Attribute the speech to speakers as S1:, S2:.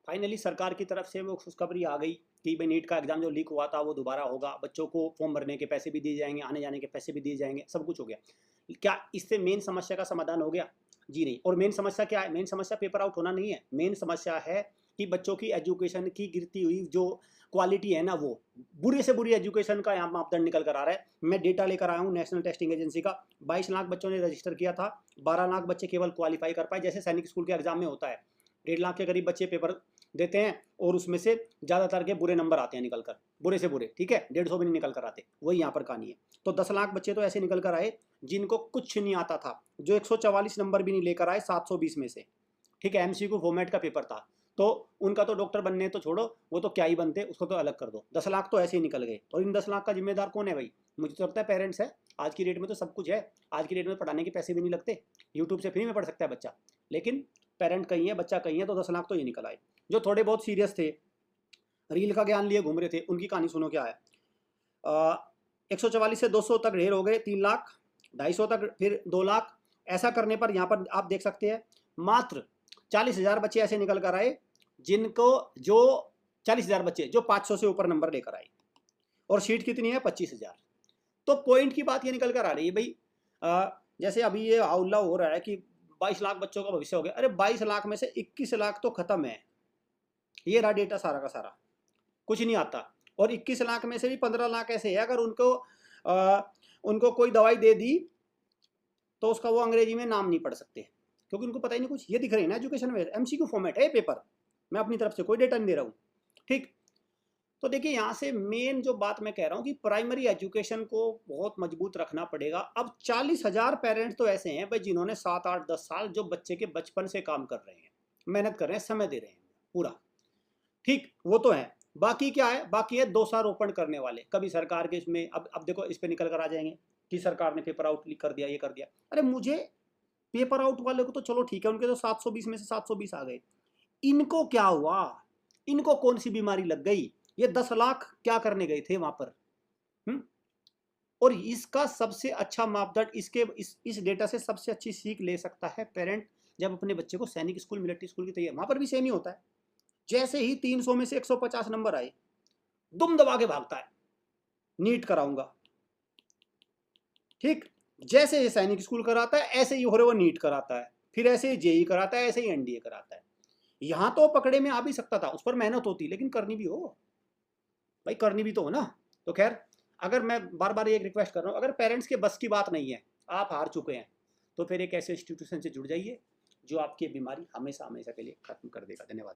S1: Finally सरकार की तरफ से वो खुशखबरी आ गई कि भाई नीट का एग्ज़ाम जो लीक हुआ था वो दोबारा होगा, बच्चों को फॉर्म भरने के पैसे भी दिए जाएंगे, आने जाने के पैसे भी दिए जाएंगे, सब कुछ हो गया। क्या इससे मेन समस्या का समाधान हो गया? जी नहीं। और मेन समस्या क्या है? मेन समस्या पेपर आउट होना नहीं है, मेन समस्या है कि बच्चों की एजुकेशन की गिरती हुई जो क्वालिटी है ना, वो बुरी से बुरी एजुकेशन का यहाँ मापदंड निकल कर आ रहा है। मैं डेटा लेकर आया हूँ नेशनल टेस्टिंग एजेंसी का, 22 लाख बच्चों ने रजिस्टर किया था, 12 लाख बच्चे केवल क्वालिफाई कर पाए, जैसे सैनिक स्कूल के एग्जाम में होता है। 1.5 लाख के करीब बच्चे पेपर देते हैं और उसमें से ज़्यादातर के बुरे नंबर आते हैं निकल कर, बुरे से बुरे, ठीक है, 150 भी नहीं निकल कर आते, वही यहाँ पर कहानी है। तो 10 लाख बच्चे तो ऐसे निकल कर आए जिनको कुछ नहीं आता था, जो 144 नंबर भी नहीं लेकर आए 720 में से, ठीक है, एमसीक्यू फॉर्मेट का पेपर था। तो उनका तो डॉक्टर बनने तो छोड़ो, वो तो क्या ही बनते, उसको तो अलग कर दो। 10 लाख तो ऐसे ही निकल गए। और इन 10 लाख का जिम्मेदार कौन है भाई? मुझे तो लगता है पेरेंट्स है। आज की डेट में तो सब कुछ है, आज की डेट में पढ़ाने के पैसे भी नहीं लगते, यूट्यूब से फ्री में पढ़ सकता है बच्चा। लेकिन पेरेंट कहीं है, बच्चा कहीं है, तो 10 लाख तो ये निकल आए। जो थोड़े बहुत सीरियस थे, रील का ज्ञान लिए घूम रहे थे, उनकी कहानी सुनो क्या है। 144 से 200 तक ढेर हो गए, 3 लाख, 250 तक, फिर 2 लाख। ऐसा करने पर यहाँ पर आप देख सकते हैं मात्र 40,000 बच्चे ऐसे निकल कर आए जिनको, जो 40,000 बच्चे जो 500 से ऊपर नंबर लेकर आए, और सीट कितनी है? 25,000। तो पॉइंट की बात ये निकल कर आ रही है भाई, जैसे अभी ये हौला हो रहा है कि 22 लाख बच्चों का भविष्य हो गया। अरे 22 लाख में से 21 लाख तो खत्म है, ये रहा डेटा सारा का सारा, कुछ नहीं आता। और 21 लाख में से भी 15 लाख ऐसे है, अगर उनको कोई दवाई दे दी तो उसका वो अंग्रेजी में नाम नहीं पढ़ सकते, क्योंकि उनको पता ही नहीं कुछ। ये दिख रही है ना एजुकेशन में, एमसीक्यू फॉर्मेट है पेपर, मैं अपनी तरफ से कोई डेटा नहीं दे रहा हूँ, ठीक। तो देखिए यहाँ से मेन जो बात मैं कह रहा हूँ कि प्राइमरी एजुकेशन को बहुत मजबूत रखना पड़ेगा। अब 40,000 पेरेंट्स तो ऐसे हैं भाई जिन्होंने 7, 8, 10 साल जो बच्चे के बचपन से काम कर रहे हैं, मेहनत कर रहे हैं, समय दे रहे हैं पूरा, ठीक, वो तो है। बाकी क्या है? बाकी है दोषारोपण करने वाले, कभी सरकार के इसमें, अब देखो इस पे निकल कर आ जाएंगे कि सरकार ने पेपर आउट कर दिया, ये कर दिया। अरे मुझे पेपर आउट वाले को तो चलो ठीक है, उनके तो 720 में से 720 आ गए, इनको क्या हुआ? इनको कौन सी बीमारी लग गई? ये 10 लाख क्या करने गए थे वहां पर? और इसका सबसे अच्छा मापदंड, इस डेटा से सबसे अच्छी सीख ले सकता है पेरेंट, जब अपने बच्चे को सैनिक स्कूल, मिलिट्री स्कूल की तैयारी, वहां पर भी सेम ही होता है। जैसे ही 300 में से 150 नंबर आए, दुम दबा के भागता है, नीट कराऊंगा, ठीक। जैसे ये सैनिक स्कूल कराता है, ऐसे ही हो रहे वो नीट कराता है, फिर ऐसे ही जेई कराता है, ऐसे ही एनडीए कराता है। यहां तो पकड़े में आ भी सकता था, उस पर मेहनत होती, लेकिन करनी भी हो भाई, करनी भी तो हो ना। तो खैर, अगर मैं बार बार एक रिक्वेस्ट कर रहा हूँ, अगर पेरेंट्स के बस की बात नहीं है, आप हार चुके हैं, तो फिर एक ऐसे इंस्टीट्यूशन से जुड़ जाइए जो आपकी बीमारी हमेशा हमेशा के लिए खत्म कर देगा। धन्यवाद।